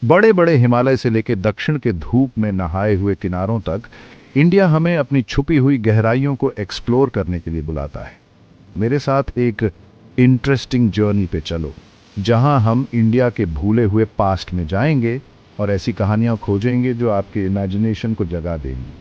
बड़े बड़े हिमालय से लेकर दक्षिण के धूप में नहाए हुए किनारों तक इंडिया हमें अपनी छुपी हुई गहराइयों को एक्सप्लोर करने के लिए बुलाता है। मेरे साथ एक इंटरेस्टिंग जर्नी पे चलो, जहां हम इंडिया के भूले हुए पास्ट में जाएंगे और ऐसी कहानियां खोजेंगे जो आपके इमेजिनेशन को जगा देंगी।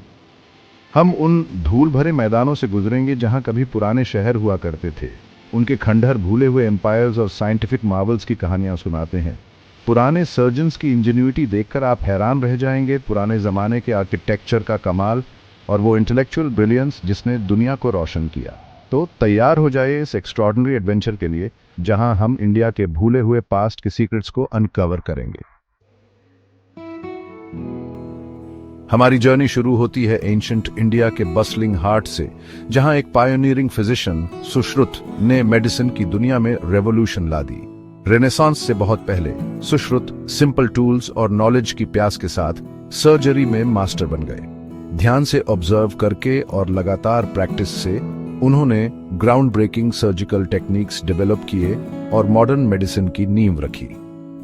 हम उन धूल भरे मैदानों से गुजरेंगे जहां कभी पुराने शहर हुआ करते थे। उनके खंडहर भूले हुए एम्पायर्स और साइंटिफिक मार्वल्स की कहानियां सुनाते हैं। पुराने सर्जन्स की इंजेन्युइटी देखकर आप हैरान रह जाएंगे, पुराने ज़माने के आर्किटेक्चर का कमाल और वो इंटेलेक्चुअल ब्रिलियंस जिसने दुनिया को रोशन किया। तो तैयार हो जाइए इस एक्स्ट्रॉर्डनरी एडवेंचर के लिए, जहां हम इंडिया के भूले हुए पास्ट के सीक्रेट्स को अनकवर करेंगे। हमारी जर्नी शुरू होती है एंशंट इंडिया के बसलिंग हार्ट से, जहां एक पायोनियरिंग फिजिशियन सुश्रुत ने मेडिसिन की दुनिया में रेवोल्यूशन ला दी। रेनेसांस से बहुत पहले सुश्रुत सिंपल टूल्स और नॉलेज की प्यास के साथ सर्जरी में मास्टर बन गए। ध्यान से ऑब्जर्व करके और लगातार प्रैक्टिस से उन्होंने ground breaking surgical techniques develop किए और मॉडर्न मेडिसिन की नींव रखी।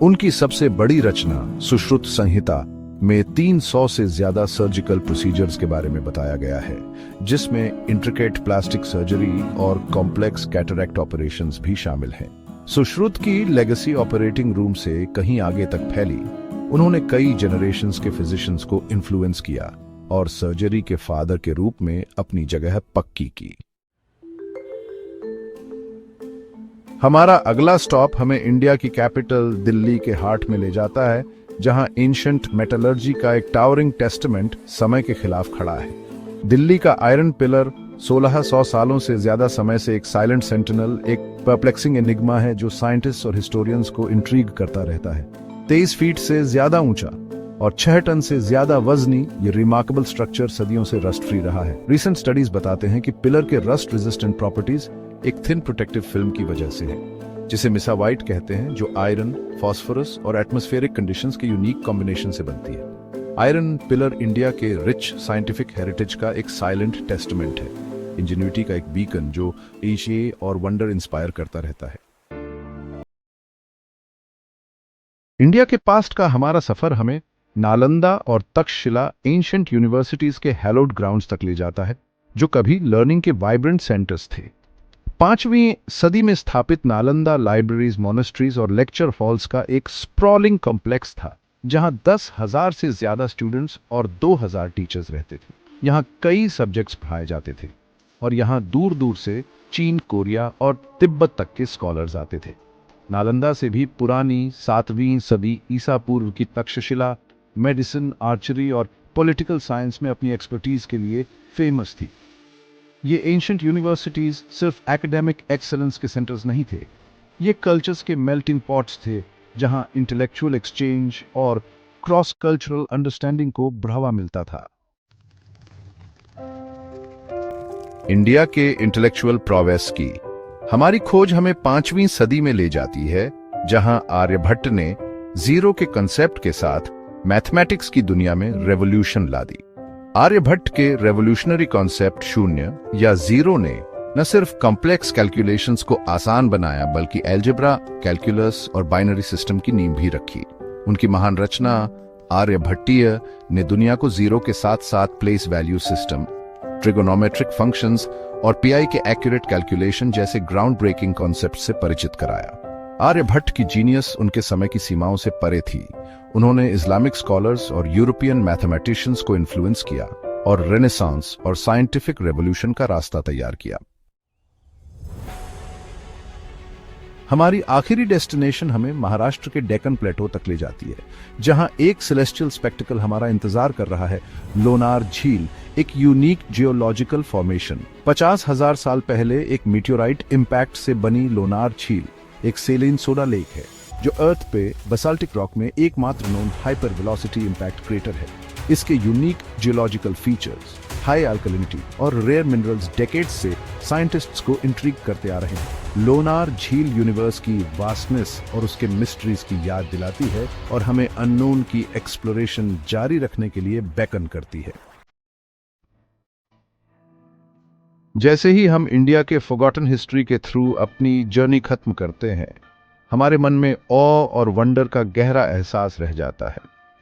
उनकी सबसे बड़ी रचना सुश्रुत संहिता में 300 से ज्यादा सर्जिकल प्रोसीजर्स के बारे में बताया गया है, जिसमें इंट्रिकेट प्लास्टिक सर्जरी और कॉम्प्लेक्स कैटरैक्ट ऑपरेशंस भी शामिल हैं। सुश्रुत की लेगेसी ऑपरेटिंग रूम से कहीं आगे तक फैली। उन्होंने कई जनरेशंस के फिजिशियंस को इन्फ्लुएंस किया और सर्जरी के फादर के रूप में अपनी जगह पक्की की। हमारा अगला स्टॉप हमें इंडिया की कैपिटल दिल्ली के हार्ट में ले जाता है, जहां एंशंट मेटलर्जी का एक टावरिंग टेस्टमेंट समय के खिलाफ खड़ा है। दिल्ली का आयरन पिलर 1600 सालों से ज्यादा समय से एक साइलेंट सेंटिनल, एक परप्लेक्सिंग एनिग्मा है जो साइंटिस्ट और हिस्टोरियंस को इंट्रीग करता रहता है। 23 फीट से ज्यादा ऊंचा और 6 टन से ज्यादा वजनी ये रिमार्केबल स्ट्रक्चर सदियों से रस्ट फ्री रहा है। रिसेंट स्टडीज बताते हैं कि पिलर के रस्ट रेजिस्टेंट प्रॉपर्टीज एक थिन प्रोटेक्टिव फिल्म की वजह से है, जिसे मिसा व्हाइट कहते हैं, जो आयरन, फास्फोरस और एटमॉस्फेरिक कंडीशंस के यूनिक कॉम्बिनेशन से बनती है। आयरन पिलर इंडिया के रिच साइंटिफिक हेरिटेज का एक साइलेंट टेस्टमेंट है, इंजेन्युइटी का एक बीकन जो एशिया और वंडर इंस्पायर करता रहता है। इंडिया के पास्ट का हमारा सफर हमें नालंदा और तक्षशिला एंशिएंट यूनिवर्सिटीज के हैलोड ग्राउंड्स तक ले जाता है, जो कभी लर्निंग के वाइब्रेंट सेंटर्स थे। 5वीं सदी में स्थापित नालंदा लाइब्रेरीज, मोनेस्ट्रीज और लेक्चर हॉल्स का एक स्प्रॉलिंग कॉम्प्लेक्स था, जहां 10,000 से ज्यादा स्टूडेंट्स और 2,000 टीचर्स रहते थे। यहाँ कई सब्जेक्ट्स पढ़ाए जाते थे और यहाँ दूर दूर से चीन, कोरिया और तिब्बत तक के स्कॉलर्स आते थे। नालंदा से भी पुरानी 7वीं सदी ईसा पूर्व की तक्षशिला मेडिसिन, आर्चरी और पॉलिटिकल साइंस में अपनी एक्सपर्टीज के लिए फेमस थी। ये एंशिएंट यूनिवर्सिटीज सिर्फ एकेडमिक एक्सेलेंस के सेंटर्स नहीं थे, ये कल्चर्स के मेल्टिंग पॉट्स थे, जहां इंटेलेक्चुअल एक्सचेंज और क्रॉस कल्चरल अंडरस्टैंडिंग को बढ़ावा मिलता था। इंडिया के इंटेलेक्चुअल प्रोग्रेस की हमारी खोज हमें 5वीं सदी में ले जाती है, जहां आर्यभट्ट ने जीरो के कंसेप्ट के साथ मैथमेटिक्स की दुनिया में रेवोल्यूशन ला दी। आर्यभट्ट के रेवोल्यूशनरी कॉन्सेप्ट शून्य या जीरो ने न सिर्फ कॉम्प्लेक्स कैलकुलेशंस को आसान बनाया, बल्कि अलजेब्रा, कैलकुलस और बाइनरी सिस्टम की नींव भी रखी। उनकी महान रचना आर्यभट्टीय ने दुनिया को जीरो के साथ साथ place value system, trigonometric functions और पीआई के एक्यूरेट कैलकुलेशन जैसे ग्राउंड ब्रेकिंग कॉन्सेप्ट से परिचित कराया। आर्यभट्ट की जीनियस उनके समय की सीमाओं से परे थी। उन्होंने इस्लामिक स्कॉलर्स और यूरोपियन मैथमेटिशियंस को इन्फ्लुएंस किया और रेनेसांस और साइंटिफिक रेवोल्यूशन का रास्ता तैयार किया। हमारी आखिरी डेस्टिनेशन हमें महाराष्ट्र के डेक्कन प्लेटो तक ले जाती है, जहां एक सेलेस्टियल स्पेक्टिकल हमारा इंतजार कर रहा है। लोनार झील एक यूनिक जियोलॉजिकल फॉर्मेशन। 50,000 साल पहले एक मीटियोराइट इंपैक्ट से बनी लोनार झील एक सेलिन सोडा लेक है, जो अर्थ पे बसाल्टिक रॉक में एकमात्र known hyper velocity impact crater है। इसके unique geological features, high alkalinity और रेयर मिनरल्स डेकेड्स से साइंटिस्ट्स को इंट्रीग करते आ रहे हैं। लोनार झील यूनिवर्स की वास्टनेस और उसके मिस्ट्रीज की याद दिलाती है और हमें अननोन की एक्सप्लोरेशन जारी रखने के लिए बेकन करती है। जैसे ही हम इंडिया के फॉरगॉटन हिस्ट्री के थ्रू अपनी जर्नी खत्म करते हैं, हमारे मन में ऑ और वंडर का गहरा एहसास रह जाता है।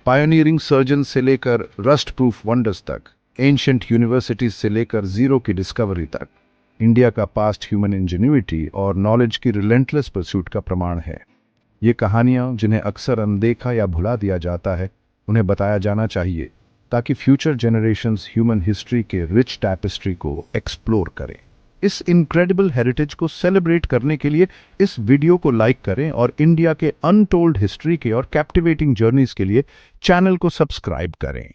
पायोनियरिंग सर्जन से लेकर रस्ट प्रूफ वंडर्स तक, एंशिएंट यूनिवर्सिटीज से लेकर जीरो की डिस्कवरी तक, इंडिया का पास्ट ह्यूमन इंजेन्युइटी और नॉलेज की रिलेंटलेस परस्यूट का प्रमाण है। ये कहानियां जिन्हें अक्सर अनदेखा या भुला दिया जाता है, उन्हें बताया जाना चाहिए ताकि फ्यूचर जनरेशंस ह्यूमन हिस्ट्री के रिच टैपेस्ट्री को एक्सप्लोर करें। इस इनक्रेडिबल हेरिटेज को सेलिब्रेट करने के लिए इस वीडियो को लाइक करें और इंडिया के अनटोल्ड हिस्ट्री के और कैप्टिवेटिंग जर्नीज के लिए चैनल को सब्सक्राइब करें।